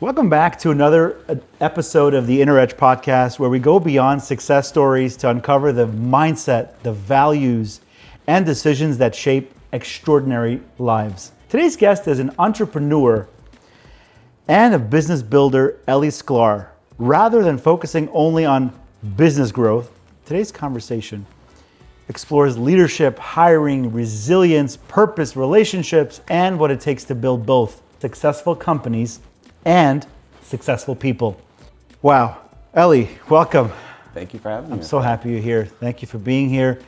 Welcome back to another episode of the Inner Edge podcast, where we go beyond success stories to uncover the mindset, the values, and decisions that shape extraordinary lives. Today's guest is an entrepreneur and a business builder, Ellie Sklar. Rather than focusing only on business growth, today's conversation explores leadership, hiring, resilience, purpose, relationships, and what it takes to build both successful companies and successful people. Wow. Ellie, welcome. Thank you for having me. I'm so happy you're here. Thank you for being here.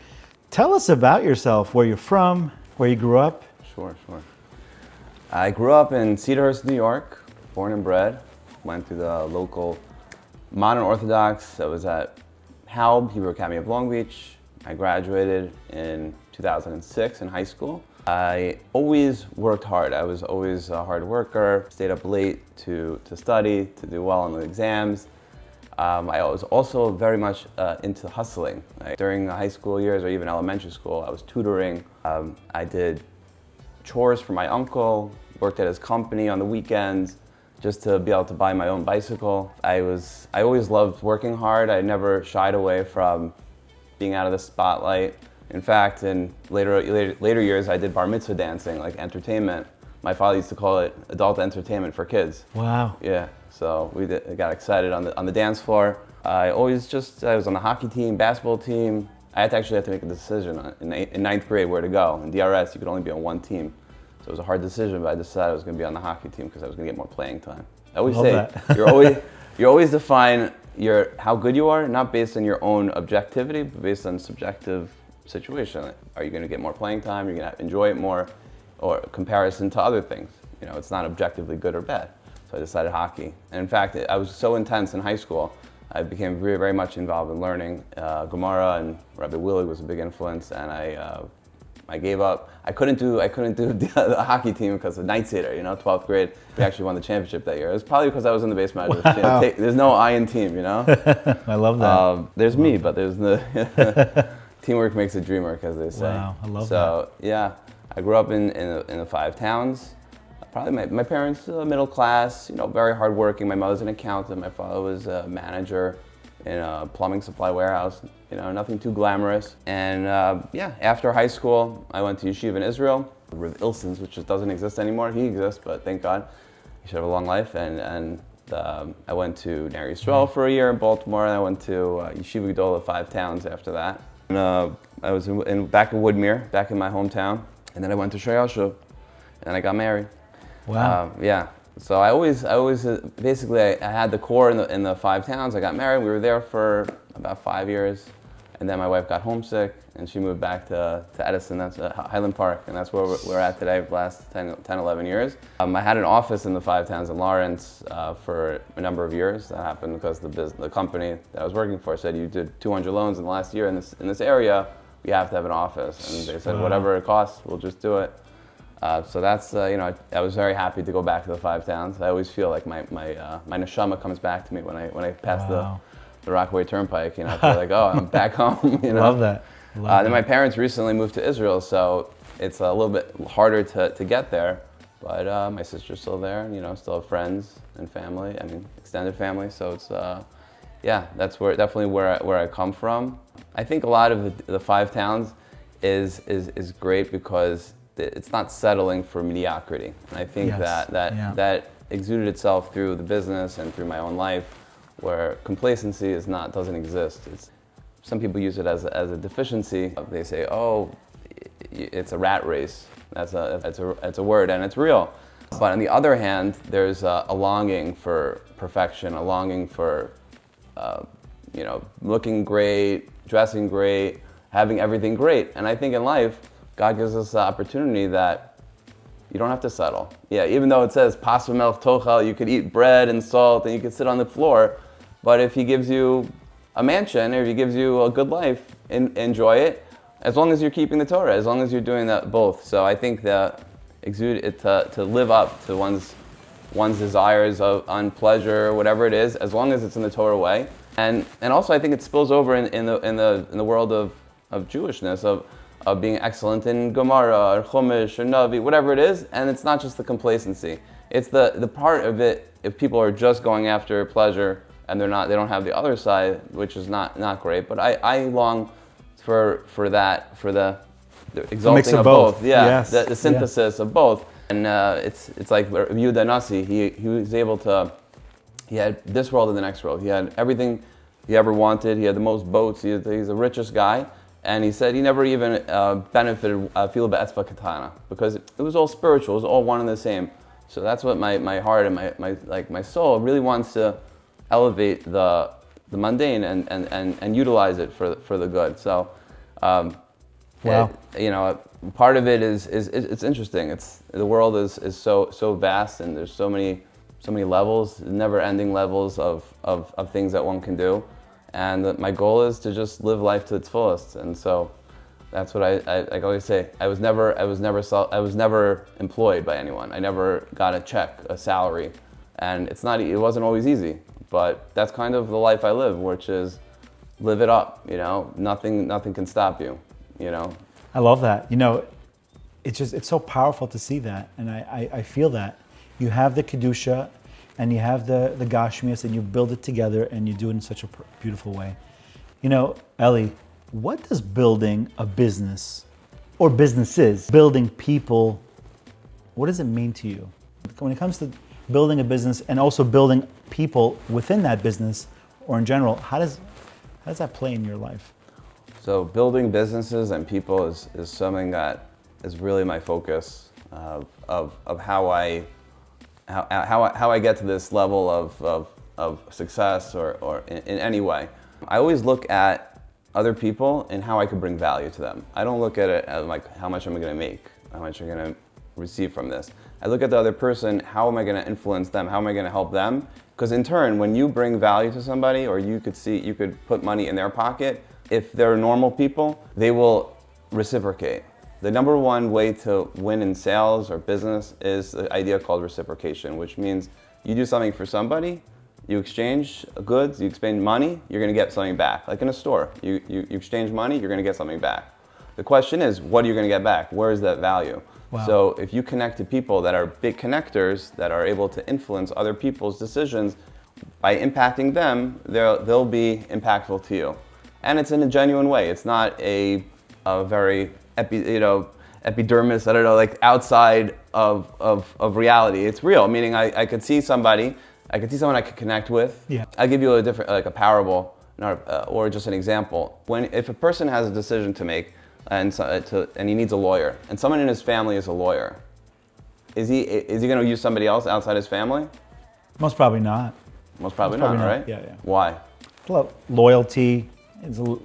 Tell us about yourself, where you're from, where you grew up. Sure. I grew up in Cedarhurst, New York, born and bred. Went through the local modern Orthodox. I was at HALB, Hebrew Academy of Long Beach. I graduated in 2006 in high school. I always worked hard. I was always a hard worker, stayed up late to study, to do well on the exams. I was also very much into hustling. During the high school years or even elementary school, I was tutoring. I did chores for my uncle, worked at his company on the weekends just to be able to buy my own bicycle. I always loved working hard. I never shied away from being out of the spotlight. In fact, in later years, I did bar mitzvah dancing, like entertainment. My father used to call it adult entertainment for kids. Wow. Yeah, so I got excited on the dance floor. I was on the hockey team, basketball team. I actually had to make a decision in ninth grade where to go. In DRS, you could only be on one team. So it was a hard decision, but I decided I was gonna be on the hockey team because I was gonna get more playing time. I always say, you always define how good you are, not based on your own objectivity, but based on subjective situation. Are you going to get more playing time? Are you going to enjoy it more? Or comparison to other things? You know, it's not objectively good or bad. So I decided hockey. And in fact, I was so intense in high school, I became very, very much involved in learning Gemara, and Rabbi Willie was a big influence. And I gave up. I couldn't do the hockey team because of night Seder, 12th grade. We actually won the championship that year. It was probably because I was in the base managers. Wow. There's no I in team, I love that. There's me, but there's the teamwork makes a dreamer, as they say. Wow, I love that. So yeah, I grew up in the 5 towns. Probably my parents middle class, very hardworking. My mother's an accountant. My father was a manager in a plumbing supply warehouse. Nothing too glamorous. And after high school, I went to yeshiva in Israel with Ilsons, which just doesn't exist anymore. He exists, but thank God. He should have a long life. And I went to Ner Yisrael for a year in Baltimore, and I went to Yeshiva Gedolah 5 towns after that. And I was back in Woodmere, back in my hometown, and then I went to Shayashuv, and I got married. Wow. So I always basically I had the core in the 5 towns. I got married. We were there for about 5 years, and then my wife got homesick, and she moved back to Edison. That's Highland Park, and that's where we're at today for the last 10, 11 years. I had an office in the 5 towns in Lawrence for a number of years. That happened because the company that I was working for said, you did 200 loans in the last year in this area, we have to have an office. And they said, Wow. Whatever it costs, we'll just do it. So that's, I was very happy to go back to the 5 towns. I always feel like my neshama comes back to me when I pass Wow. the Rockaway Turnpike. I feel like, I'm back home. Love that. Then my parents recently moved to Israel, so it's a little bit harder to get there. But my sister's still there, and still have friends and family. Extended family. So it's that's definitely where I come from. I think a lot of the 5 towns is great because it's not settling for mediocrity. And I think that exuded itself through the business and through my own life, where complacency doesn't exist. Some people use it as a deficiency. They say, it's a rat race. That's a word, and it's real. But on the other hand, there's a longing for perfection, a longing for looking great, dressing great, having everything great. And I think in life, God gives us the opportunity that you don't have to settle. Yeah, even though it says, Pas v'melech tochel, you could eat bread and salt and you could sit on the floor, but if He gives you a mansion, or if He gives you a good life, enjoy it, as long as you're keeping the Torah, as long as you're doing that both. So I think that to live up to one's desires on pleasure, whatever it is, as long as it's in the Torah way. And also I think it spills over in the world of Jewishness, of being excellent in Gemara or Chumash or Navi, whatever it is. And it's not just the complacency. It's the part of it if people are just going after pleasure and they don't have the other side, which is not great. But I long for the exalting of both. Yeah, yes. the synthesis of both. And it's like Yehuda Nasi. He was able to. He had this world and the next world. He had everything he ever wanted. He had the most boats. He's the richest guy. And he said he never even benefited feel be'etzba katana, because it was all spiritual. It was all one and the same. So that's what my heart and my soul really wants to elevate the mundane and utilize it for the good. So, wow. Part of it is it's interesting. The world is so vast, and there's so many levels, never-ending levels of things that one can do. And my goal is to just live life to its fullest. And so that's what I always say. I was never employed by anyone. I never got a salary, and it wasn't always easy. But that's kind of the life I live, which is live it up. Nothing can stop you. I love that. It's so powerful to see that, and I feel that. You have the Kedusha, and you have the Gashmias, and you build it together, and you do it in such a beautiful way. Ellie, what does building a business, or businesses, building people, what does it mean to you? When it comes to building a business and also building people within that business, or in general, how does that play in your life? So building businesses and people is something that is really my focus of how I get to this level of success or in any way. I always look at other people and how I could bring value to them. I don't look at it as like how much am I going to make, how much I'm going to receive from this. I look at the other person, how am I going to influence them, how am I going to help them? Because in turn, when you bring value to somebody, or you could put money in their pocket, if they're normal people, they will reciprocate. The number one way to win in sales or business is the idea called reciprocation, which means you do something for somebody, you exchange goods, you exchange money, you're going to get something back. Like in a store, you exchange money, you're going to get something back. The question is, what are you going to get back? Where is that value? Wow. So if you connect to people that are big connectors, that are able to influence other people's decisions, by impacting them, they'll be impactful to you. And it's in a genuine way. It's not a very epidermis, like outside of reality. It's real, meaning I could see someone I could connect with. Yeah. I'll give you a different, like a parable, or just an example. If a person has a decision to make, and he needs a lawyer, and someone in his family is a lawyer, is he going to use somebody else outside his family? Most probably not. Most probably not, right? Yeah. Why? Loyalty, it's a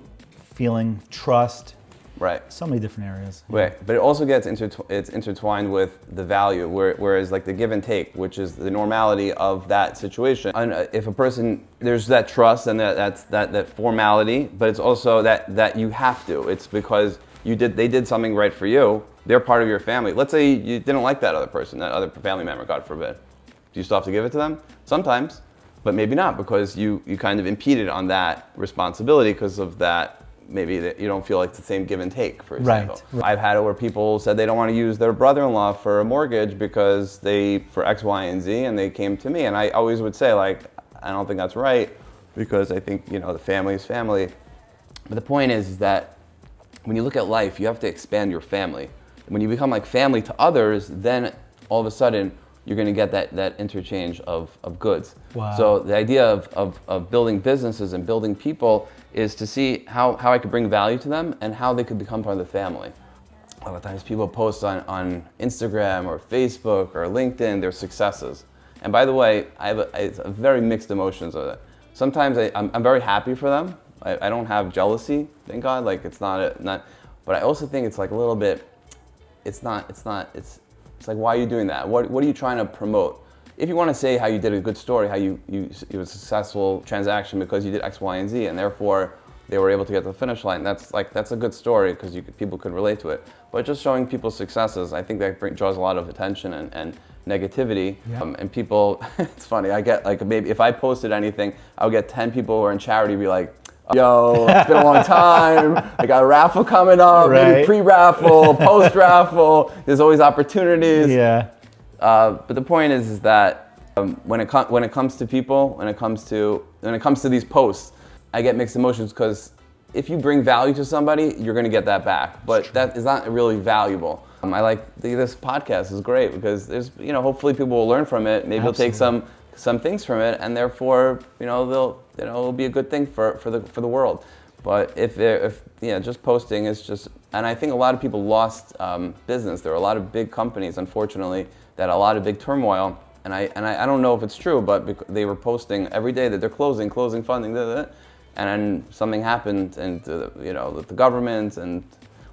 feeling, trust. Right. So many different areas. Right, but it also gets intertwined with the value, whereas like the give and take, which is the normality of that situation. And if a person, there's that trust and that formality, but it's also that you have to. It's because they did something right for you. They're part of your family. Let's say you didn't like that other person, that other family member, God forbid. Do you still have to give it to them? Sometimes, but maybe not, because you kind of impeded on that responsibility because of that. Maybe that you don't feel like it's the same give and take, for example. Right. I've had it where people said they don't want to use their brother-in-law for a mortgage because for X, Y, and Z, and they came to me. And I always would say, like, I don't think that's right, because I think, the family is family. But the point is that when you look at life, you have to expand your family. When you become like family to others, then all of a sudden, you're going to get that interchange of goods. Wow. So the idea of building businesses and building people is to see how I could bring value to them and how they could become part of the family. A lot of times people post on Instagram or Facebook or LinkedIn their successes. And by the way, it's a very mixed emotions with it. Sometimes I'm very happy for them. I don't have jealousy, thank God. Like it's not, but I also think it's like a little bit, it's like, why are you doing that? What are you trying to promote? If you want to say how you did a good story, how it was a successful transaction because you did X, Y, and Z, and therefore they were able to get to the finish line, that's a good story because people could relate to it. But just showing people's successes, I think that draws a lot of attention and negativity. Yeah. And people, it's funny, I get like maybe if I posted anything, I'll get 10 people who are in charity be like, yo, it's been a long time. I got a raffle coming up, right. Maybe pre-raffle, post-raffle. There's always opportunities. Yeah. But the point is that When it comes to people, when it comes to these posts, I get mixed emotions because if you bring value to somebody, you're going to get that back. But that is not really valuable. I like this podcast is great because there's, hopefully people will learn from it. Maybe they'll take some things from it, and therefore, it'll be a good thing for the world. But if just posting is just, and I think a lot of people lost business. There are a lot of big companies, unfortunately, that had a lot of big turmoil. And I don't know if it's true, but they were posting every day that they're closing funding, and then something happened, and with the government and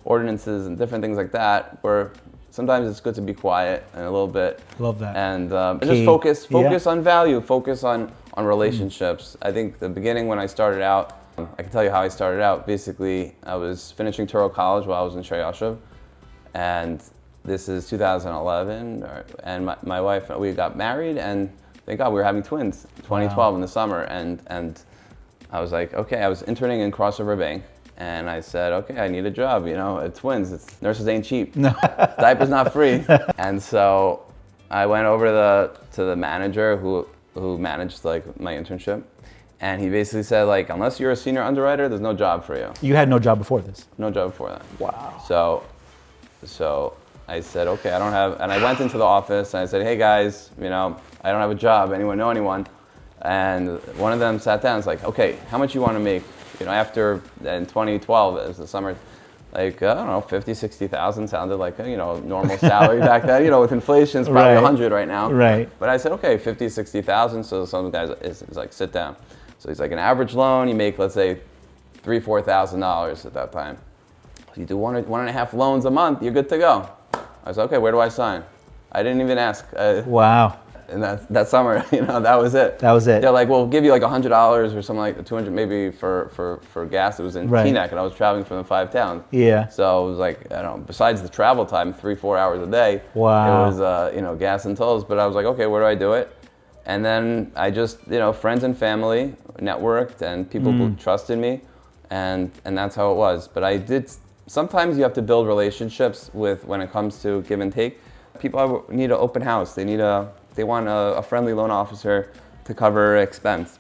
ordinances and different things like that, where sometimes it's good to be quiet and a little bit. Love that. And just focus on value, focus on relationships. I think the beginning when I started out, I can tell you how I started out. Basically, I was finishing Touro College while I was in Cedarhurst, and this is 2011, and my wife, we got married, and thank God we were having twins, 2012 in the summer, and I was like, okay, I was interning in Cross River Bank, and I said, okay, I need a job, twins, nurses ain't cheap, diapers not free, and so I went over to the manager who managed my internship, and he basically said, unless you're a senior underwriter, there's no job for you. You had no job before this? No job before that. Wow. So I said, okay, I don't have, and I went into the office and I said, hey guys, I don't have a job. Anyone know anyone? And one of them sat down and was like, okay, how much you want to make? After, in 2012, it was the summer, I don't know, 50, 60,000 sounded like a, normal salary back then. With inflation, it's probably 100 right now. Right. But I said, okay, 50, 60,000. So some guys is like, sit down. So he's like, an average loan, you make, let's say, $3,000, $4,000 at that time. You do one and a half loans a month, you're good to go. I said, okay, where do I sign? I didn't even ask. Wow. And that summer, that was it. That was it. They're like, well, we'll give you like $100 or something like 200 maybe for gas. It was in Teaneck, and I was traveling from the 5 towns. Yeah. So it was like, I don't know, besides the travel time, 3-4 hours a day. Wow. It was, gas and tolls. But I was like, okay, where do I do it? And then I just, friends and family networked, and people who trusted me, and that's how it was. But I did. Sometimes you have to build relationships when it comes to give and take. People need an open house. They want a friendly loan officer to cover expense,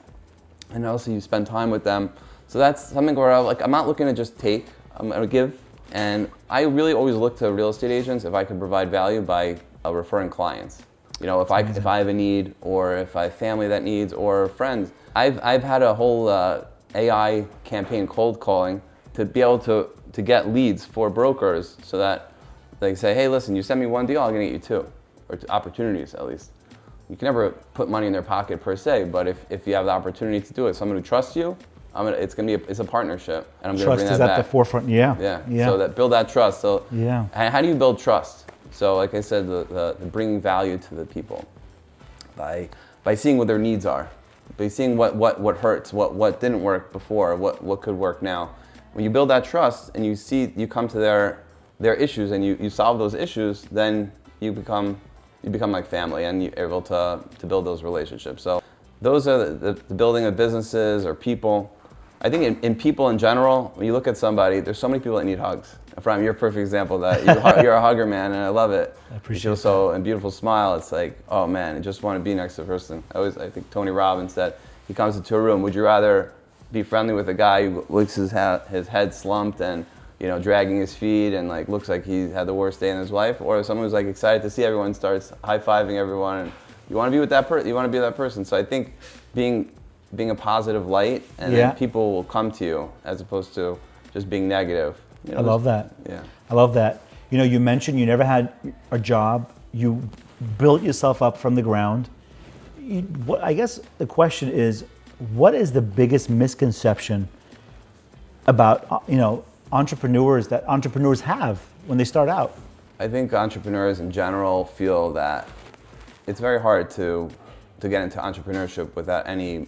and also you spend time with them. So that's something where I'm not looking to just take. I'm going to give, and I really always look to real estate agents if I could provide value by referring clients. If I have a need, or if I have family that needs, or friends. I've had a whole AI campaign, cold calling, to be able to get leads for brokers, so that they say, hey, listen, you send me one deal, I'm gonna get you 2, or opportunities at least. You can never put money in their pocket per se, but if you have the opportunity to do it, someone who trusts you, it's a partnership, and I'm gonna bring that back. Trust is at the forefront. Yeah. So build that trust. So yeah. How do you build trust? So like I said, the bringing value to the people by seeing what their needs are, by seeing what hurts, what didn't work before, what could work now. When you build that trust and you come to their issues and you solve those issues, then you become like family, and you're able to build those relationships. So those are the building of businesses or people. I think in people in general, when you look at somebody, there's so many people that need hugs. Efraim, you're a perfect example of that. You're a hugger, man, and I love it. I appreciate you feel so, and beautiful smile. It's like, oh man, I just want to be next to the person. I think Tony Robbins said, he comes into a room, would you rather be friendly with a guy who looks his head slumped and dragging his feet and looks like he had the worst day in his life, or someone who's excited to see everyone, starts high-fiving everyone, and you want to be with that person. You want to be that person. So I think being a positive light, and then people will come to you as opposed to just being negative. I love that. Yeah. I love that. You mentioned you never had a job. You built yourself up from the ground. I guess the question is, what is the biggest misconception about entrepreneurs that entrepreneurs have when they start out? I think entrepreneurs in general feel that it's very hard to get into entrepreneurship without any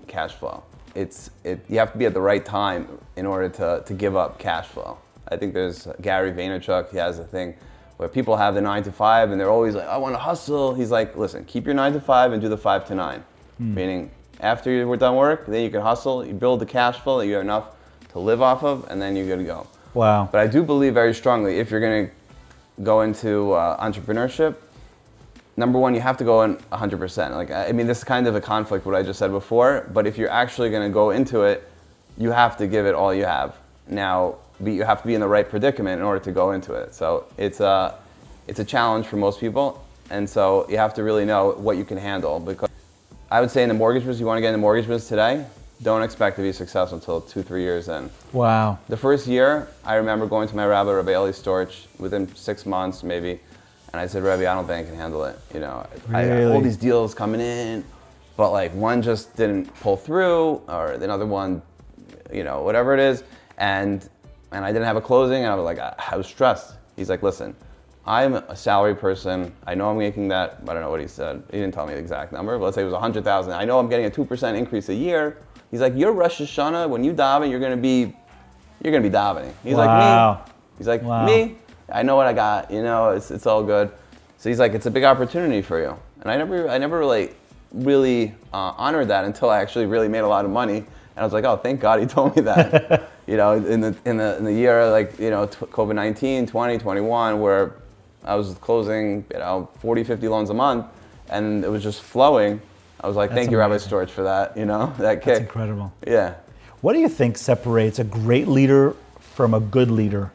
cash flow. You have to be at the right time in order to give up cash flow. I think there's Gary Vaynerchuk, he has a thing where people have the 9 to 5 and they're always like, I want to hustle. He's like, listen, keep your 9 to 5 and do the 5 to 9. Meaning after you're done work, then you can hustle, you build the cash flow that you have enough to live off of, and then you're good to go. Wow. But I do believe very strongly if you're going to go into entrepreneurship, number one, you have to go in 100%. Like, I mean, this is kind of a conflict what I just said before, but if you're actually going to go into it, you have to give it all you have. Now, you have to be in the right predicament in order to go into it. So it's a challenge for most people, and so you have to really know what you can handle. Because I would say in the mortgage business, you want to get in the mortgage business today, don't expect to be successful until 2-3 years in. Wow. The first year, I remember going to my rabbi, Ellie Sklar, within 6 months maybe, and I said, Rabbi, I don't think I can handle it. You know, Really? all these deals coming in, but like one just didn't pull through, or another one, you know, whatever it is, and I didn't have a closing, and I was like, I was stressed. He's like, listen, I'm a salary person. I know I'm making that, I don't know what he said. He didn't tell me the exact number, but let's say it was 100,000. I know I'm getting a 2% increase a year. He's like, your Rosh Hashanah, when you daven, you're gonna be davening. He's Wow. like, me. He's like, Wow. me? I know what I got, you know, it's all good. So he's like, it's a big opportunity for you. And I never really honored that until I actually really made a lot of money. And I was like, oh, thank God he told me that. You know, in the year, like, you know, COVID-19, 20, 21, where I was closing, you know, 40, 50 loans a month, and it was just flowing. I was like, thank you, Rabbi Storch, for that, you know, that kick. That's incredible. Yeah. What do you think separates a great leader from a good leader?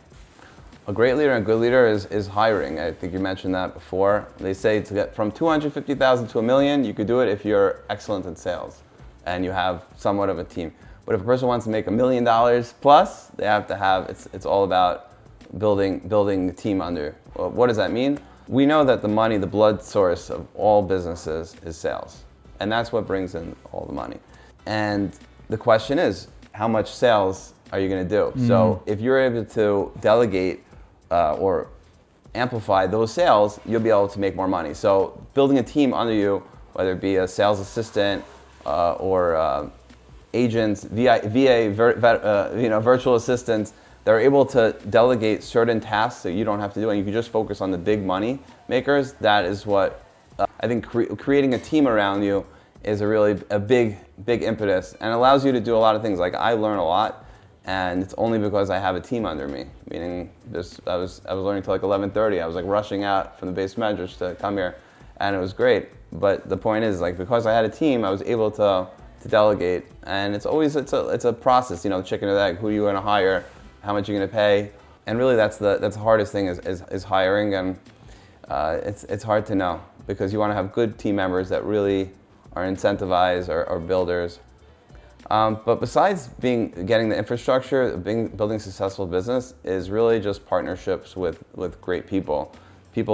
A great leader and a good leader is hiring. I think you mentioned that before. They say to get from 250,000 to $1 million, you could do it if you're excellent in sales and you have somewhat of a team. But if a person wants to make $1 million plus, they have to have, it's all about building the team under. Well, what does that mean? We know that the money, the blood source of all businesses is sales. And that's what brings in all the money. And the question is, how much sales are you going to do? So if you're able to delegate or amplify those sales, you'll be able to make more money. So building a team under you, whether it be a sales assistant or agents, VA, virtual assistants, they're able to delegate certain tasks that you don't have to do, and you can just focus on the big money makers. That is what I think creating a team around you is a big impetus, and allows you to do a lot of things. Like, I learn a lot. And it's only because I have a team under me. Meaning, I was learning till like 11:30. I was like rushing out from the base measures to come here, and it was great. But the point is, like, because I had a team, I was able to delegate. And it's a process. You know, the chicken or the egg. Who are you going to hire? How much are you going to pay? And really, that's the hardest thing is hiring. And it's hard to know, because you want to have good team members that really are incentivized or builders. But besides getting the infrastructure, building successful business is really just partnerships with great people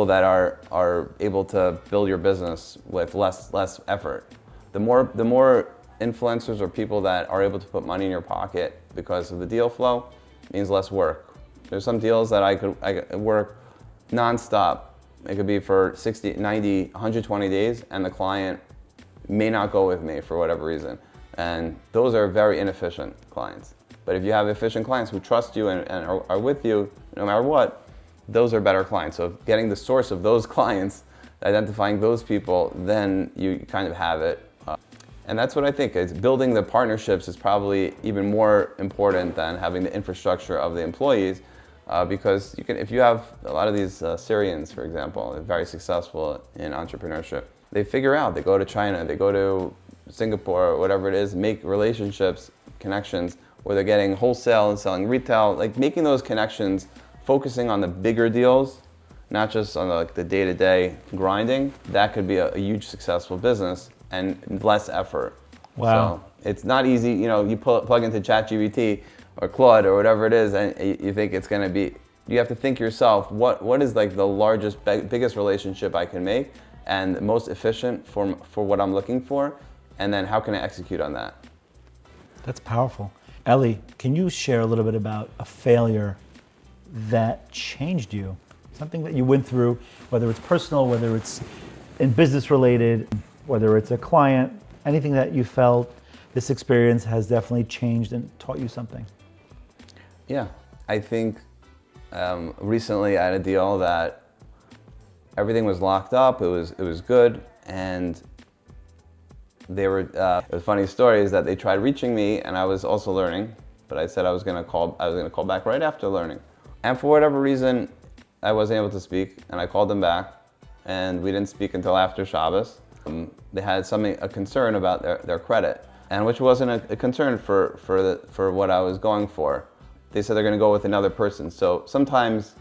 that are able to build your business with less effort. The more influencers or people that are able to put money in your pocket because of the deal flow means less work. There's some deals that I could work nonstop. It could be for 60, 90, 120 days, and the client may not go with me for whatever reason. And those are very inefficient clients. But if you have efficient clients who trust you and are with you no matter what, those are better clients. So getting the source of those clients, identifying those people, then you kind of have it. And that's what I think is building the partnerships is probably even more important than having the infrastructure of the employees, because if you have a lot of these Syrians, for example, they're very successful in entrepreneurship. They figure out, they go to China, they go to Singapore, or whatever it is, make relationships, connections, where they're getting wholesale and selling retail, like making those connections, focusing on the bigger deals, not just on the day-to-day grinding. That could be a huge successful business and less effort. Wow. So it's not easy, you know, you plug into ChatGPT or Claude or whatever it is, and you think it's gonna be, you have to think yourself, what is like the largest, biggest relationship I can make and the most efficient for what I'm looking for? And then how can I execute on that? That's powerful. Ellie, can you share a little bit about a failure that changed you? Something that you went through, whether it's personal, whether it's in business related, whether it's a client, anything that you felt this experience has definitely changed and taught you something. Yeah, I think recently I had a deal that everything was locked up, it was good, and it was a funny story is that they tried reaching me, and I was also learning, but I said I was gonna call back right after learning. And for whatever reason, I wasn't able to speak, and I called them back, and we didn't speak until after Shabbos. They had a concern about their credit, and which wasn't a concern for what I was going for. They said they're going to go with another person. So sometimes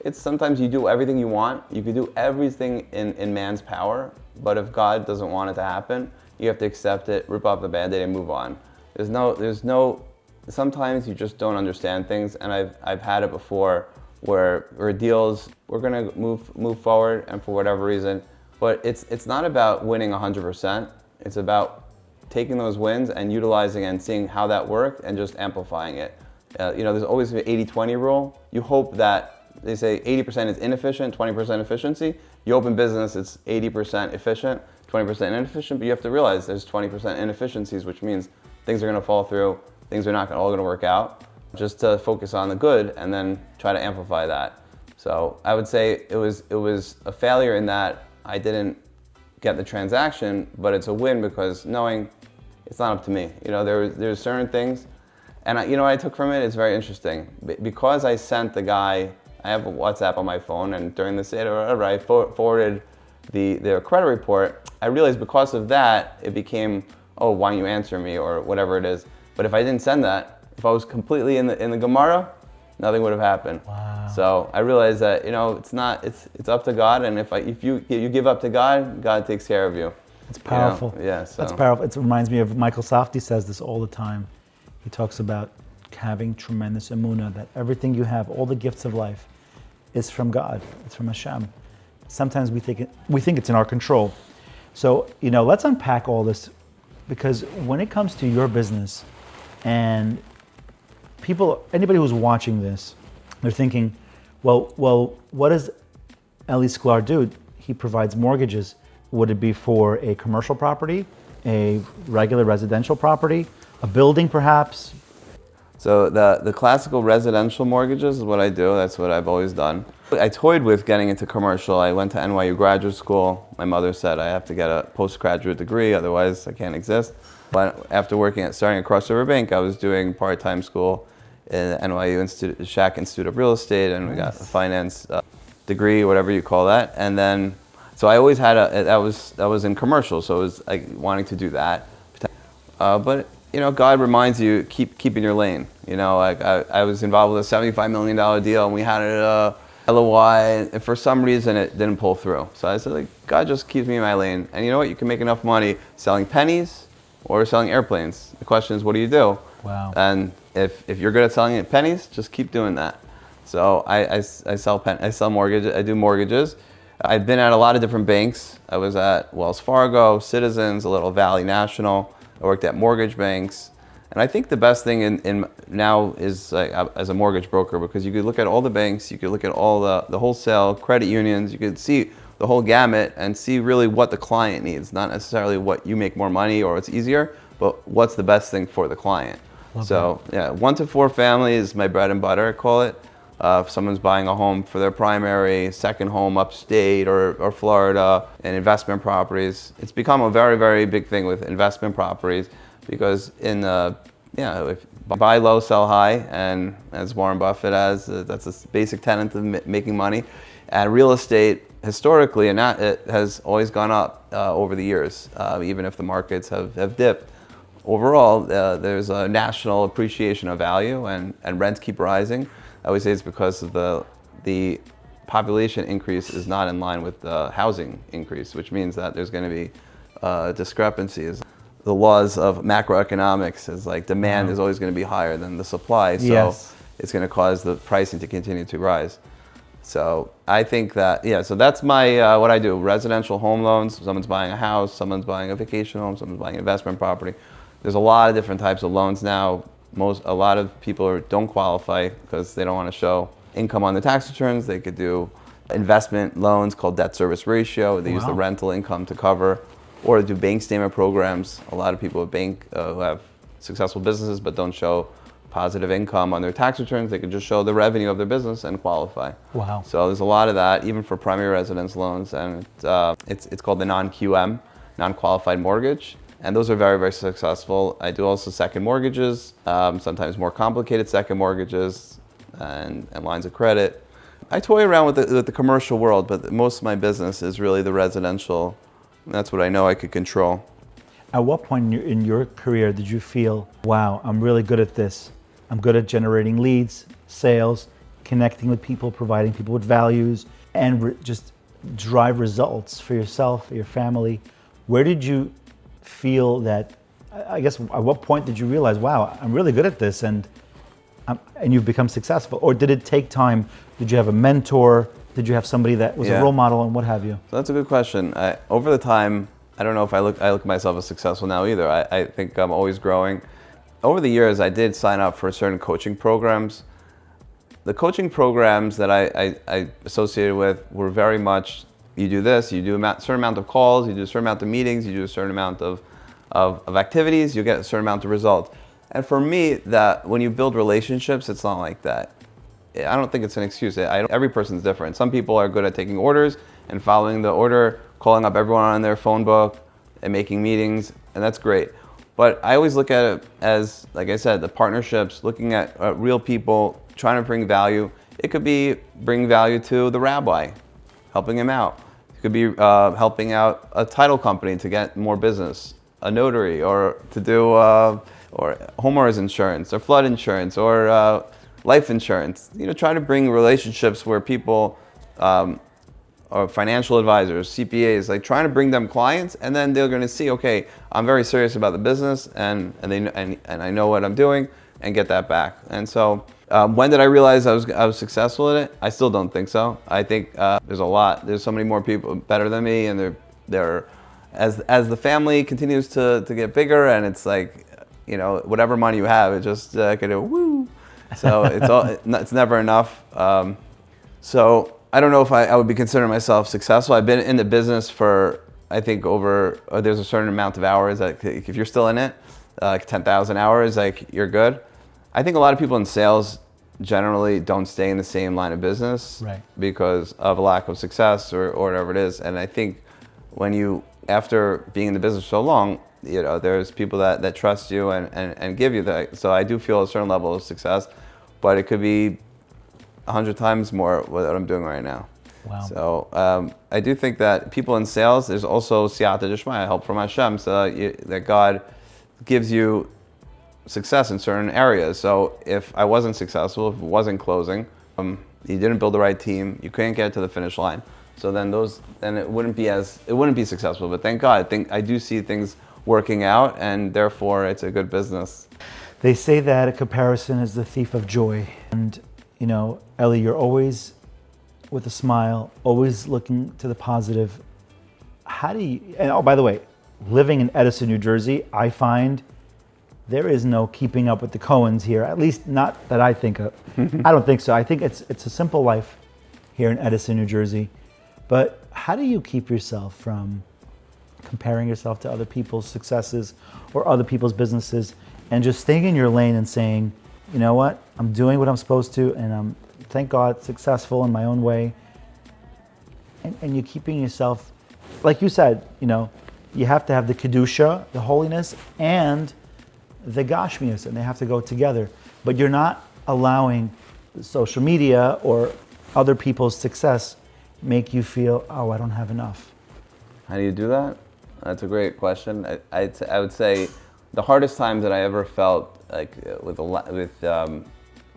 you do everything you want. You could do everything in man's power, but if God doesn't want it to happen, you have to accept it, rip off the Band-Aid, and move on. There's no. Sometimes you just don't understand things, and I've had it before where deals we're gonna move forward, and for whatever reason, but it's not about winning 100%. It's about taking those wins and utilizing and seeing how that worked and just amplifying it. There's always an 80-20 rule. You hope that they say 80% is inefficient, 20% efficiency. You open business, it's 80% efficient, 20% inefficient, but you have to realize there's 20% inefficiencies, which means things are gonna fall through, things are not all gonna work out. Just to focus on the good and then try to amplify that. So I would say it was a failure in that I didn't get the transaction, but it's a win because knowing it's not up to me. There's certain things, and what I took from it is very interesting. Because I sent the guy, I have a WhatsApp on my phone, and during the Seder, I forwarded their credit report. I realized because of that, it became, oh, why don't you answer me, or whatever it is. But if I didn't send that, if I was completely in the Gemara, nothing would have happened. Wow. So I realized that it's up to God, and if you give up to God, God takes care of you. It's powerful. Yeah, so. That's powerful. It reminds me of Michael Safdie says this all the time. He talks about having tremendous emunah, that everything you have, all the gifts of life, is from God. It's from Hashem. Sometimes we think it's in our control. So let's unpack all this, because when it comes to your business, and anybody who's watching this, they're thinking, well, what does Ellie Sklar do? He provides mortgages. Would it be for a commercial property, a regular residential property, a building perhaps? So the classical residential mortgages is what I do. That's what I've always done. I toyed with getting into commercial. I went to NYU graduate school. My mother said I have to get a postgraduate degree, otherwise I can't exist. But after starting at Cross River Bank, I was doing part-time school in NYU Shack Institute of Real Estate, and we got a finance degree, whatever you call that. And then, so I always had that was in commercial, so it was like wanting to do that. But God reminds you, keep in your lane. Like I was involved with a $75 million deal, and we had a LOI, and for some reason it didn't pull through. So I said, God just keeps me in my lane. And you know what? You can make enough money selling pennies or selling airplanes. The question is, what do you do? Wow. And if you're good at selling pennies, just keep doing that. So I sell mortgages. I do mortgages. I've been at a lot of different banks. I was at Wells Fargo, Citizens, a little Valley National. I worked at mortgage banks. And I think the best thing in now is as a mortgage broker, because you could look at all the banks, you could look at all the wholesale credit unions, you could see the whole gamut and see really what the client needs, not necessarily what you make more money or what's easier, but what's the best thing for the client. So yeah, 1 to 4 family is my bread and butter, I call it. If someone's buying a home for their primary, second home upstate or Florida, and investment properties, it's become a very, very big thing with investment properties, because if buy low, sell high, and as Warren Buffett has, that's a basic tenet of making money. And real estate, historically, it has always gone up over the years, even if the markets have dipped. Overall, there's a national appreciation of value, and rents keep rising. I always say it's because of the population increase is not in line with the housing increase, which means that there's going to be discrepancies. The laws of macroeconomics is like demand is always going to be higher than the supply, so it's going to cause the pricing to continue to rise. So I think that, so that's my what I do. Residential home loans. Someone's buying a house, someone's buying a vacation home, someone's buying an investment property. There's a lot of different types of loans now. A lot of people don't qualify because they don't want to show income on the tax returns. They could do investment loans called debt service ratio. They use the rental income to cover, or do bank statement programs. A lot of people at bank who have successful businesses but don't show positive income on their tax returns. They could just show the revenue of their business and qualify. Wow. So there's a lot of that, even for primary residence loans, and it's called the non-QM, non-qualified mortgage. And those are very, very successful. I do also second mortgages, sometimes more complicated second mortgages and lines of credit. I toy around with the commercial world, but most of my business is really the residential. That's what I know I could control. At what point in your career did you feel, wow, I'm really good at this. I'm good at generating leads, sales, connecting with people, providing people with values, and just drive results for yourself, your family. Where did you feel that, I guess, at what point did you realize, wow, I'm really good at this and you've become successful? Or did it take time? Did you have a mentor? Did you have somebody that was a role model and what have you? So that's a good question. Over the time, I don't know if I look at myself as successful now either. I think I'm always growing. Over the years, I did sign up for certain coaching programs. The coaching programs that I associated with were very much, you do this, you do a certain amount of calls, you do a certain amount of meetings, you do a certain amount of activities, you get a certain amount of results. And for me, that when you build relationships, it's not like that. I don't think it's an excuse. Every person's different. Some people are good at taking orders and following the order, calling up everyone on their phone book and making meetings, and that's great. But I always look at it as, like I said, the partnerships, looking at real people, trying to bring value. It could be bring value to the rabbi, helping him out. It could be helping out a title company to get more business, a notary, or to do or homeowners insurance, or flood insurance, or life insurance. Try to bring relationships where people, or financial advisors, CPAs, like trying to bring them clients, and then they're going to see, okay, I'm very serious about the business, and I know what I'm doing, and get that back. And so, when did I realize I was successful in it? I still don't think so. I think there's so many more people better than me, and they're as the family continues to get bigger, and it's like, whatever money you have, it just kind of woo. So it's never enough. So I don't know if I would be considering myself successful. I've been in the business for, I think, there's a certain amount of hours that if you're still in it, like 10,000 hours, like you're good. I think a lot of people in sales generally don't stay in the same line of business because of a lack of success or whatever it is. And I think after being in the business so long, there's people that trust you and give you that. So I do feel a certain level of success, but it could be 100 times more what I'm doing right now. Wow. So I do think that people in sales, there's also siyata dishmaya, help from Hashem, so that God gives you success in certain areas. So if I wasn't successful, if it wasn't closing, you didn't build the right team, you couldn't get to the finish line. So then it wouldn't be successful. But thank God, I do see things working out, and therefore it's a good business. They say that a comparison is the thief of joy. And Ellie, you're always with a smile, always looking to the positive. And oh, by the way, living in Edison, New Jersey, I find there is no keeping up with the Cohens here, at least not that I think of. I don't think so. I think it's a simple life here in Edison, New Jersey. But how do you keep yourself from comparing yourself to other people's successes or other people's businesses, and just staying in your lane and saying, you know what, I'm doing what I'm supposed to, and I'm, thank God, successful in my own way. And you're keeping yourself, like you said, you have to have the kedusha, the holiness, and the gashmius, and they have to go together. But you're not allowing social media or other people's success make you feel, oh, I don't have enough. How do you do that? That's a great question. I would say the hardest times that I ever felt, like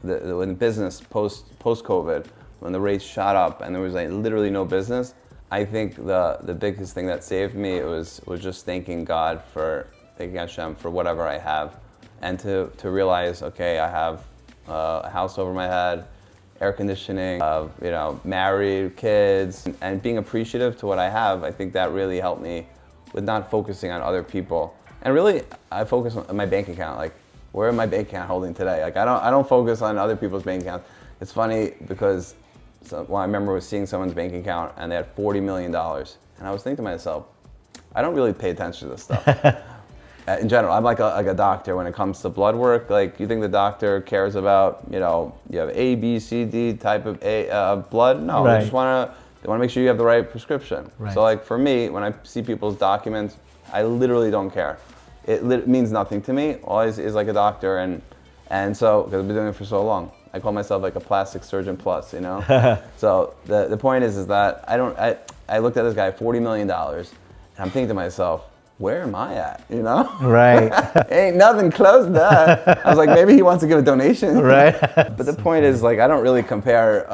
in business post-COVID, when the rates shot up and there was like literally no business, I think the biggest thing that saved me was just thanking Hashem for whatever I have, and to realize, okay, I have a house over my head, air conditioning, married, kids, and being appreciative to what I have. I think that really helped me with not focusing on other people. And really, I focus on my bank account. Like, where am my bank account holding today? Like, I don't focus on other people's bank accounts. It's funny because I remember seeing someone's bank account and they had $40 million. And I was thinking to myself, I don't really pay attention to this stuff. In general, I'm like a doctor when it comes to blood work. Like, you think the doctor cares about, you have A, B, C, D type of blood? No, Right. they want to make sure you have the right prescription. Right. So like for me, when I see people's documents, I literally don't care. It means nothing to me. Always is like a doctor, and so because I've been doing it for so long. I call myself like a plastic surgeon plus, you know? So the point is that I looked at this guy, $40 million, and I'm thinking to myself, where am I at, you know? Right. Ain't nothing close to that. I was like, maybe he wants to give a donation. Right. But the point is, like, I don't really compare.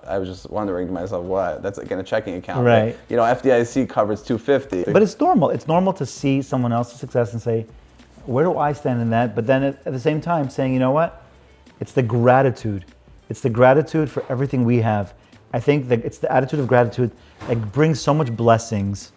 I was just wondering to myself, what? That's like in a checking account. Right. Like, you know, FDIC covers $250. But it's normal. It's normal to see someone else's success and say, where do I stand in that? But then at the same time saying, you know what? It's the gratitude. It's the gratitude for everything we have. I think that it's the attitude of gratitude that brings so much blessings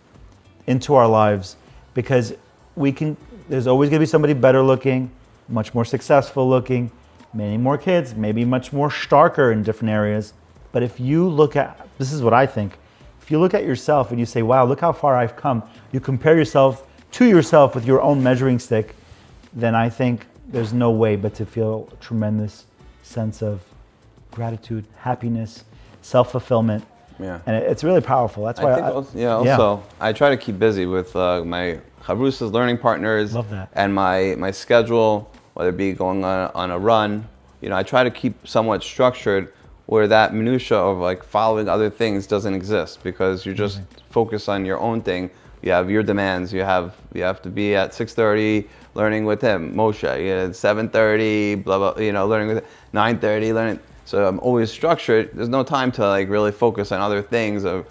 into our lives, because there's always going to be somebody better looking, much more successful looking, many more kids, maybe much more starker in different areas. But if you look at, this is what I think, if you look at yourself and you say, wow, look how far I've come, you compare yourself to yourself with your own measuring stick, then I think there's no way but to feel a tremendous sense of gratitude, happiness, self-fulfillment. Yeah. And it's really powerful. That's why I try to keep busy with my chavrusas, learning partners. Love that. And my schedule, whether it be going on a run. You know, I try to keep somewhat structured where that minutia of like following other things doesn't exist, because you just focus on your own thing. You have your demands. You have to be at 6:30 learning with him, Moshe. You know, 7:30, blah blah. You know, learning with him, 9:30 learning. So I'm always structured. There's no time to like really focus on other things of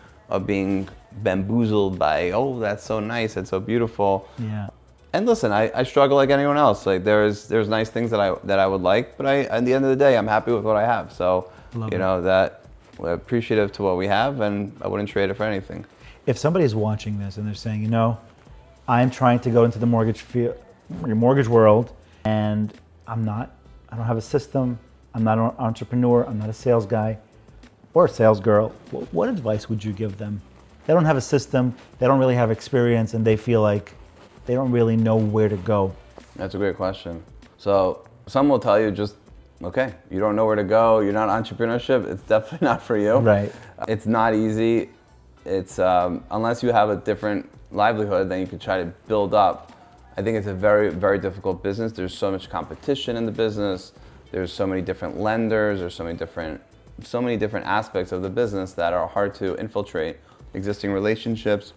being bamboozled by, oh, that's so nice, that's so beautiful. Yeah. And listen, I struggle like anyone else. Like there's nice things that I would like, but at the end of the day, I'm happy with what I have. So that we're appreciative to what we have, and I wouldn't trade it for anything. If somebody is watching this and they're saying, you know, I'm trying to go into the mortgage world, and I don't have a system. I'm not an entrepreneur. I'm not a sales guy or a sales girl. What advice would you give them? They don't have a system. They don't really have experience, and they feel like they don't really know where to go. That's a great question. So some will tell you just, okay, you don't know where to go. You're not entrepreneurship. It's definitely not for you. Right. It's not easy. It's unless you have a different livelihood, then you can try to build up. I think it's a very, very difficult business. There's so much competition in the business. There's so many different lenders. There's so many different aspects of the business that are hard to infiltrate existing relationships.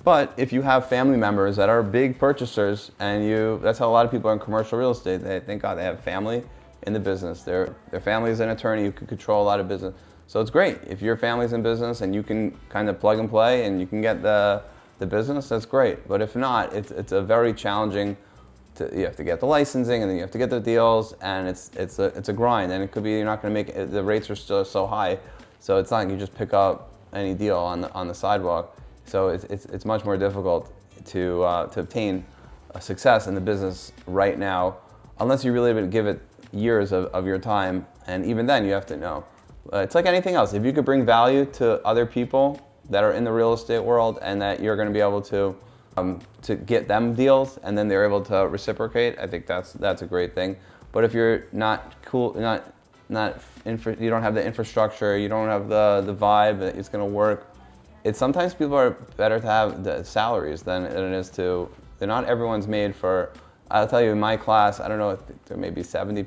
But if you have family members that are big purchasers, and that's how a lot of people are in commercial real estate. They thank God they have family in the business. Their family is an attorney who can control a lot of business. So it's great if your family's in business and you can kind of plug and play and you can get the business. That's great. But if not, it's a very challenging. You have to get the licensing, and then you have to get the deals, and it's a grind. And it could be you're not going to make it. The rates are still so high, so it's not like you just pick up any deal on the sidewalk. So it's much more difficult to obtain a success in the business right now, unless you really give it years of your time. And even then, you have to know. It's like anything else. If you could bring value to other people that are in the real estate world, and that you're going to be able to get them deals, and then they're able to reciprocate, I think that's a great thing. But if you're not cool, you don't have the infrastructure, you don't have the vibe that it's going to work. Sometimes people are better to have the salaries than it is to. Not everyone's made for. I'll tell you, in my class, I don't know, there may be 70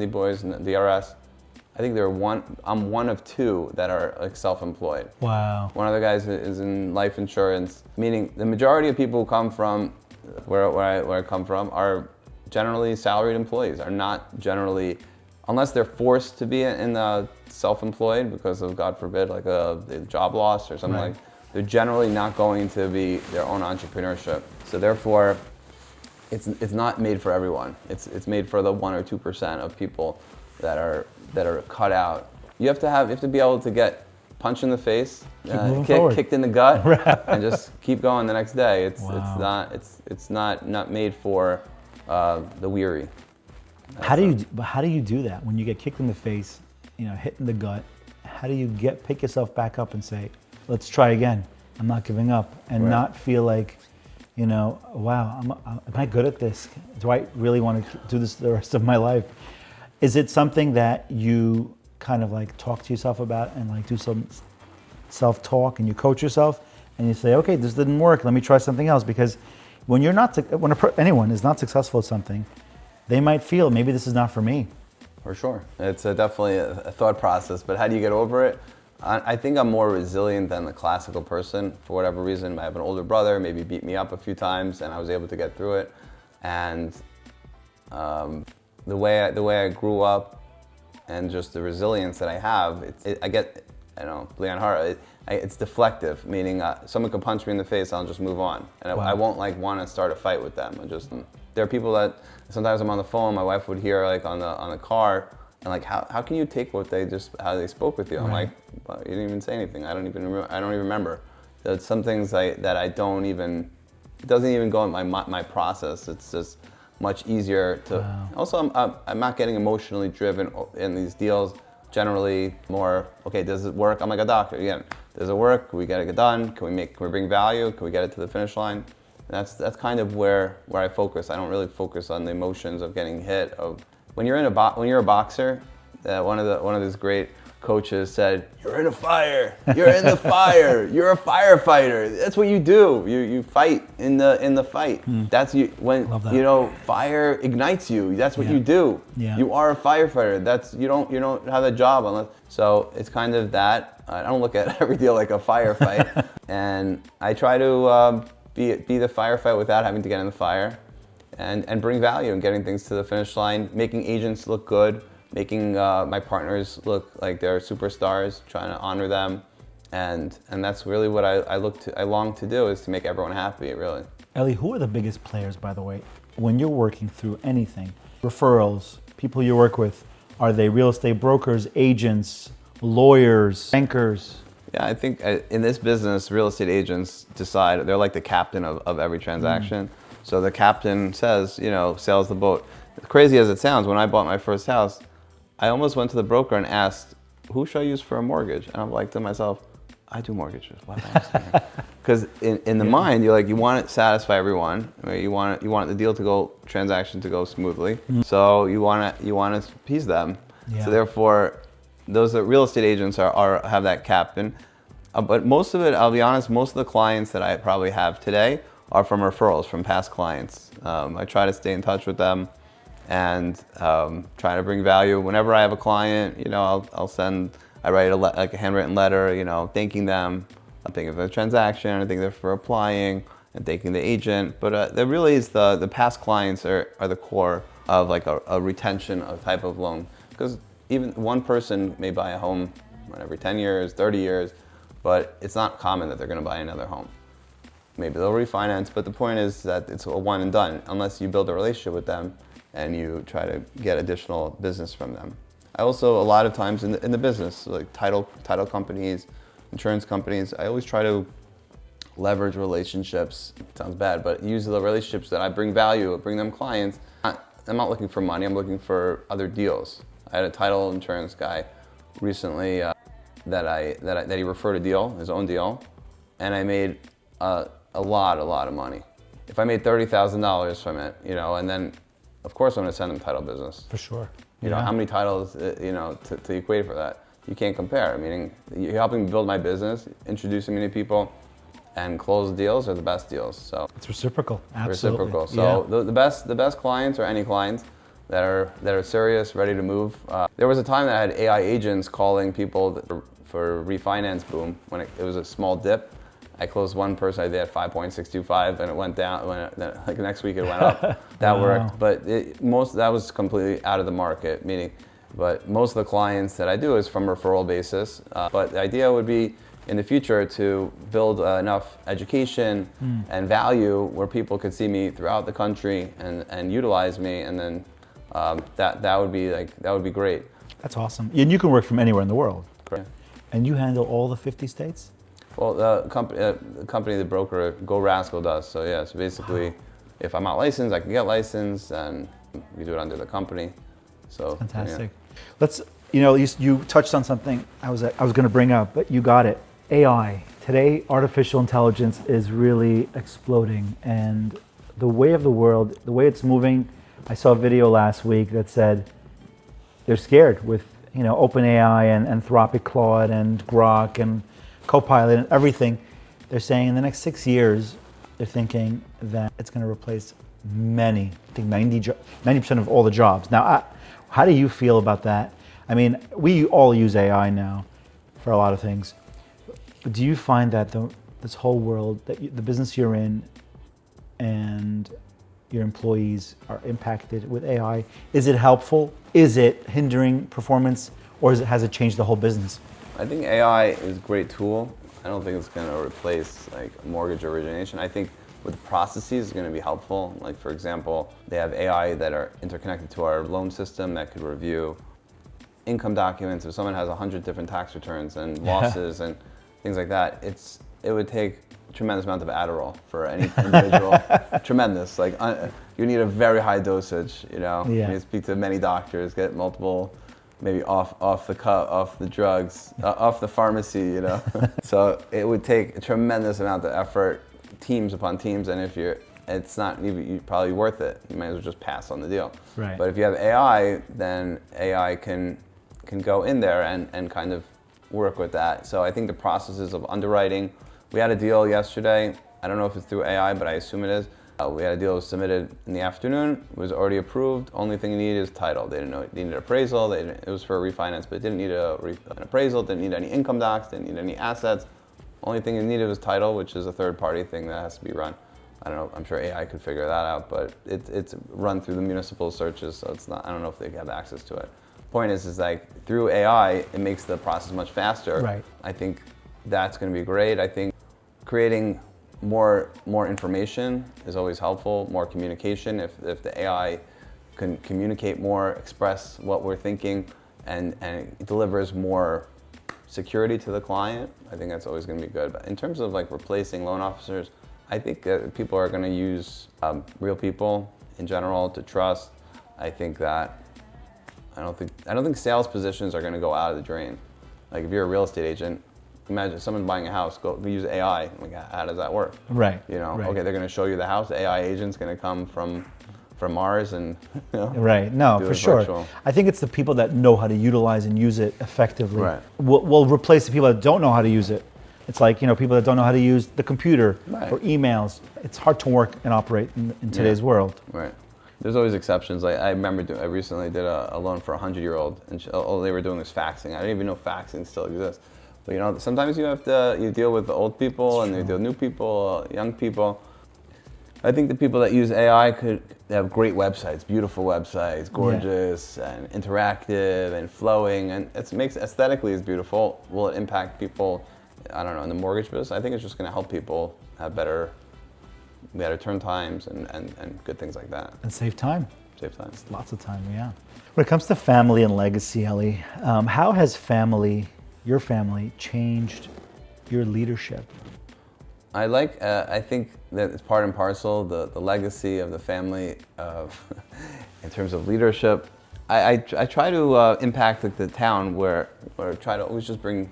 boys in the DRS. I think I'm one of two that are like self-employed. Wow. One of the guys is in life insurance, meaning the majority of people who come from where I come from are generally salaried employees, are not generally, unless they're forced to be in the self-employed because of, God forbid, like a job loss or something like, they're generally not going to be their own entrepreneurship. So therefore, it's not made for everyone. It's made for the 1 or 2% of people that are cut out. You have to be able to get punched in the face, kicked in the gut, and just keep going the next day. It's not made for the weary. How do you do that when you get kicked in the face, hit in the gut? How do you pick yourself back up and say, let's try again. I'm not giving up, and not feel like, wow, am I good at this? Do I really want to do this the rest of my life? Is it something that you kind of like talk to yourself about and like do some self-talk, and you coach yourself and you say, okay, this didn't work, let me try something else? Because when anyone is not successful at something, they might feel maybe this is not for me. For sure. It's definitely a thought process, but how do you get over it? I think I'm more resilient than the classical person for whatever reason. I have an older brother, maybe beat me up a few times, and I was able to get through it. And the way I grew up and just the resilience that I have, believe on heart, it's deflective, meaning someone can punch me in the face, I'll just move on. And I won't want to start a fight with them. There are people that sometimes I'm on the phone, my wife would hear on the car, and how can you take how they spoke with you? I'm like, well, you didn't even say anything. I don't even remember. There's some things that I don't even, it doesn't even go in my process. It's just much easier to. Wow. Also, I'm not getting emotionally driven in these deals. Generally, more okay. Does it work? I'm like a doctor again. Does it work? Can we get it done? Can we bring value? Can we get it to the finish line? And that's kind of where I focus. I don't really focus on the emotions of getting hit. When you're a boxer, one of these great coaches said, "You're in a fire. You're in the fire. You're a firefighter. That's what you do. You fight in the fight. That's fire ignites you. That's what you do. Yeah. You are a firefighter. You don't have a job unless." So it's kind of that. I don't look at every deal like a firefight, and I try to be the firefight without having to get in the fire, and bring value and getting things to the finish line, making agents look good. Making my partners look like they're superstars, trying to honor them, and that's really what I long to do, is to make everyone happy, really. Ellie, who are the biggest players, by the way, when you're working through anything? Referrals, people you work with, are they real estate brokers, agents, lawyers, bankers? Yeah, I think in this business, real estate agents decide, they're like the captain of every transaction. So the captain says, sails the boat. As crazy as it sounds, when I bought my first house, I almost went to the broker and asked, who should I use for a mortgage? And I'm like to myself, I do mortgages. Why am I asking? Because in the mind, you're like, you want to satisfy everyone. Right? You want the transaction to go smoothly. So you want to appease them. Yeah. So therefore, those real estate agents have that captain. But most of it, I'll be honest, most of the clients that I probably have today are from referrals from past clients. I try to stay in touch with them and try to bring value. Whenever I have a client, I write a handwritten letter, thanking them. I'm thanking for the transaction, I'm thanking them for applying, and thanking the agent. But there really is the past clients are the core of a retention of type of loan. Because even one person may buy a home every 10 years, 30 years, but it's not common that they're going to buy another home. Maybe they'll refinance, but the point is that it's a one and done, unless you build a relationship with them and you try to get additional business from them. I also, a lot of times in the business, like title companies, insurance companies, I always try to leverage relationships. It sounds bad, but use the relationships that I bring value, bring them clients. I'm not looking for money, I'm looking for other deals. I had a title insurance guy recently that he referred a deal, his own deal, and I made a lot of money. If I made $30,000 from it, and then of course I'm going to send them title business. For sure. You know, how many titles, to equate for that? You can't compare. Meaning, you're helping me build my business, introducing me to people, and close deals are the best deals. So it's reciprocal. Absolutely. Reciprocal. So the best clients are any clients that are serious, ready to move. There was a time that I had AI agents calling people for refinance boom when it was a small dip. I closed one person I did at 5.625, and it went down. Like next week it went up. That worked, but that was completely out of the market. But most of the clients that I do is from referral basis. But the idea would be in the future to build enough education and value where people could see me throughout the country and utilize me, and then that would be great. That's awesome. And you can work from anywhere in the world. Correct. And you handle all the 50 states? Well, the company, the broker, Go Rascal does. So yeah, so basically, if I'm not licensed, I can get licensed, and we do it under the company. So fantastic. Yeah. Let's, you touched on something I was going to bring up, but you got it. AI. Today, artificial intelligence is really exploding, and the way of the world, the way it's moving. I saw a video last week that said they're scared with OpenAI and Anthropic Claude and Grok and Copilot and everything. They're saying in the next 6 years, they're thinking that it's going to replace I think 90% of all the jobs. Now, How do you feel about that? I mean, we all use AI now for a lot of things. But do you find that this whole world, the business you're in and your employees are impacted with AI? Is it helpful? Is it hindering performance? Or has it changed the whole business? I think AI is a great tool. I don't think it's going to replace like mortgage origination. I think with processes it's going to be helpful. Like for example, they have AI that are interconnected to our loan system that could review income documents. If someone has 100 different tax returns and losses and things like that, it would take a tremendous amount of Adderall for any individual. Tremendous. Like you need a very high dosage. You know, Yeah. you need to speak to many doctors, get multiple. Maybe off the drugs, off the pharmacy, you know. So it would take a tremendous amount of effort, teams upon teams, and if it's not even probably worth it. You might as well just pass on the deal. Right. But if you have AI, then AI can go in there and kind of work with that. So I think the processes of underwriting. We had a deal yesterday. I don't know if it's through AI, but I assume it is. We had a deal that was submitted in the afternoon. It was already approved. Only thing you needed is title. They didn't know it needed appraisal. It was for a refinance, but it didn't need an appraisal. Didn't need any income docs. Didn't need any assets. Only thing it needed was title, which is a third-party thing that has to be run. I don't know. I'm sure AI could figure that out, but it's run through the municipal searches, so it's not. I don't know if they have access to it. Point is like through AI, it makes the process much faster. Right. I think that's going to be great. I think creating more information is always helpful, more communication. If the AI can communicate more, express what we're thinking, and it delivers more security to the client, I think that's always going to be good. But in terms of like replacing loan officers, I think that people are going to use real people in general to trust. I think that I don't think sales positions are going to go out of the drain. Like if you're a real estate agent, imagine someone's buying a house, we use AI. Like, how does that work? Right. You know, right. Okay, they're going to show you the house. The AI agent's going to come from Mars and right. No, for sure. Virtual. I think it's the people that know how to utilize and use it effectively. Right. Will replace the people that don't know how to use it. It's like people that don't know how to use the computer right. or emails. It's hard to work and operate in today's world. Right. There's always exceptions. Like I remember I recently did a loan for a 100-year-old, and all they were doing was faxing. I didn't even know faxing still exists. But sometimes you deal with the old people and you deal with new people, young people. I think the people that use AI could have great websites, beautiful websites, gorgeous and interactive and flowing, and it makes aesthetically is beautiful. Will it impact people? I don't know, in the mortgage business? I think it's just going to help people have better turn times and good things like that. And save time. Save time. Lots of time, yeah. When it comes to family and legacy, Ellie, how has your family changed your leadership? I think that it's part and parcel, the legacy of the family in terms of leadership. I try to impact the town where I try to always just bring.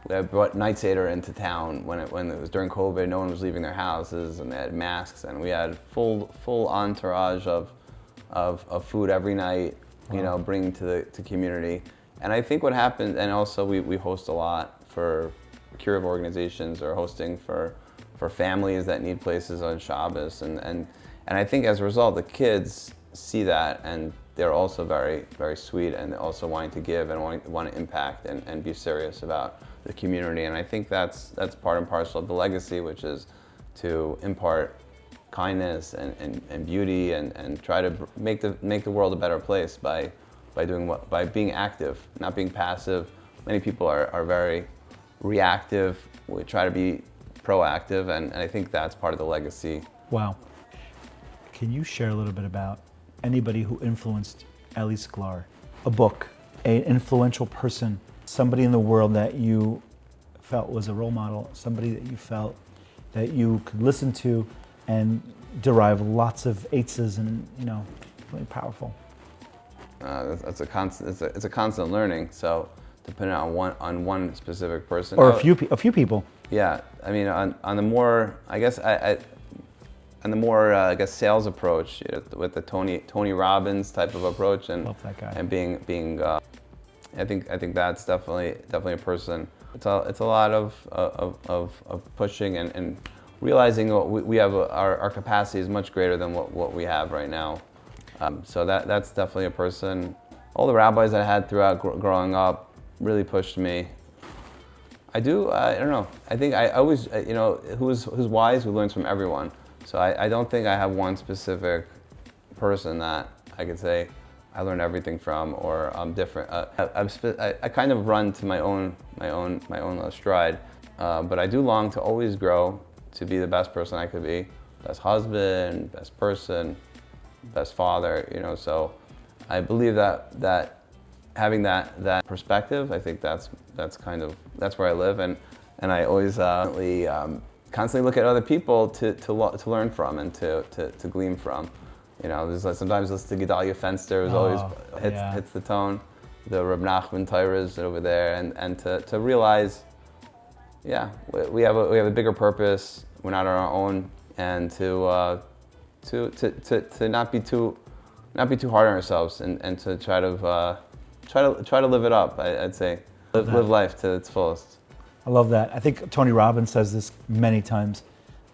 I brought Night Seder into town when it was during COVID. No one was leaving their houses, and they had masks, and we had full entourage of food every night. Wow. Bringing to the community. And I think what happened, and also we host a lot for curative organizations or hosting for families that need places on Shabbos, and I think as a result the kids see that and they're also very, very sweet and also wanting to give and want to impact and be serious about the community. And I think that's part and parcel of the legacy, which is to impart kindness and beauty and try to make the world a better place by being active, not being passive. Many people are very reactive. We try to be proactive, and I think that's part of the legacy. Wow. Can you share a little bit about anybody who influenced Ellie Sklar? A book, an influential person, somebody in the world that you felt was a role model, somebody that you felt that you could listen to and derive lots of eights and really powerful. It's a constant learning. So to put it on one specific person, or a few people. Yeah, I mean, on the more, I guess, on the more, sales approach, with the Tony Robbins type of approach, and love that guy. And being, I think that's definitely a person. It's a lot of pushing and realizing what we have. Our capacity is much greater than what we have right now. So that's definitely a person. all the rabbis I had throughout growing up really pushed me. I don't know. I think I always, who's wise, who learns from everyone. So I don't think I have one specific person that I could say I learned everything from, or I'm different. I kind of run to my own stride, but I do long to always grow, to be the best person I could be, best husband, best person, best father. So I believe that having that perspective, I think that's where I live, and I always constantly look at other people to learn from and to glean from. There's sometimes listen to Gedalia Fenster, who's always hits the tone, the Reb Nachman Torahs over there, and to realize, we have a bigger purpose. We're not on our own, and to not be too hard on ourselves, and to try to live it up. I'd say live life to its fullest. I love that. I think Tony Robbins says this many times.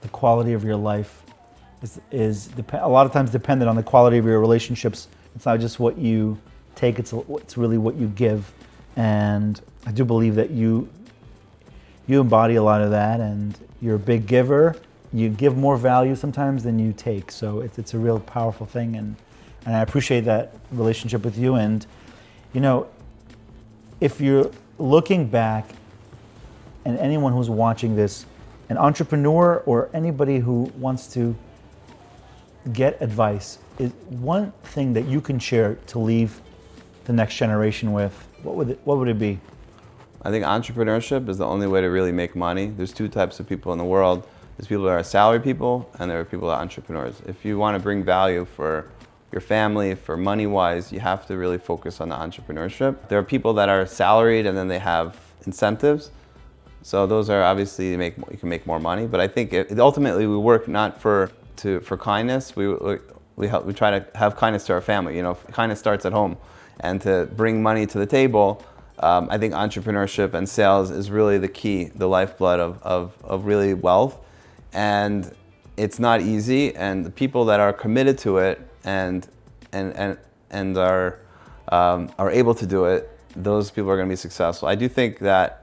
The quality of your life is a lot of times dependent on the quality of your relationships. It's not just what you take, it's really what you give. And I do believe that you embody a lot of that, and you're a big giver. You give more value sometimes than you take. So it's a real powerful thing, and I appreciate that relationship with you. And if you're looking back, and anyone who's watching this, an entrepreneur or anybody who wants to get advice, is one thing that you can share to leave the next generation with, what would it be? I think entrepreneurship is the only way to really make money. There's two types of people in the world. There's people that are salary people, and there are people that are entrepreneurs. If you want to bring value for your family, for money-wise, you have to really focus on the entrepreneurship. There are people that are salaried and then they have incentives. So those are obviously, you can make more money. But I think ultimately we work not for kindness. We try to have kindness to our family. Kindness starts at home, and to bring money to the table. I think entrepreneurship and sales is really the key, the lifeblood of really wealth. And it's not easy, and the people that are committed to it and are able to do it, those people are going to be successful. I do think that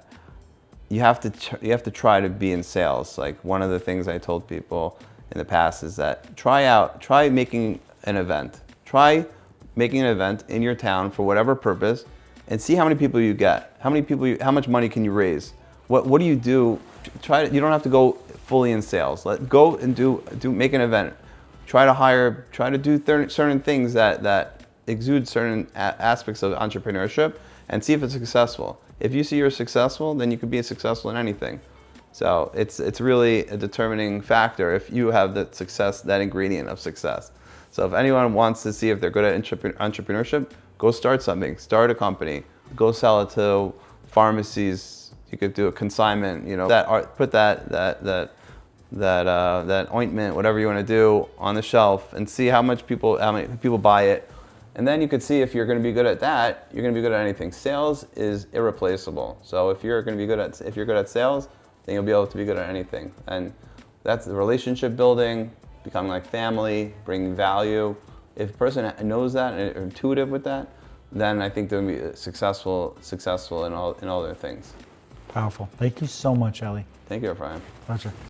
you have to try to be in sales. Like, one of the things I told people in the past is that try making an event. Try making an event in your town for whatever purpose, and see how many people you get. How much money can you raise? What do you do? You don't have to go fully in sales. Go and make an event. Try to do certain things that exude certain aspects of entrepreneurship, and see if it's successful. If you see you're successful, then you can be successful in anything. So it's really a determining factor if you have that ingredient of success. So if anyone wants to see if they're good at entrepreneurship, go start something. Start a company. Go sell it to pharmacies. You could do a consignment. Put that ointment, whatever you want to do, on the shelf, and see how many people buy it. And then you could see if you're going to be good at that, you're going to be good at anything. Sales is irreplaceable. So if you're good at sales, then you'll be able to be good at anything. And that's the relationship building, becoming like family, bringing value. If a person knows that and are intuitive with that, then I think they'll be successful in all their things. Powerful. Thank you so much, Ellie. Thank you, Ephraim. Pleasure.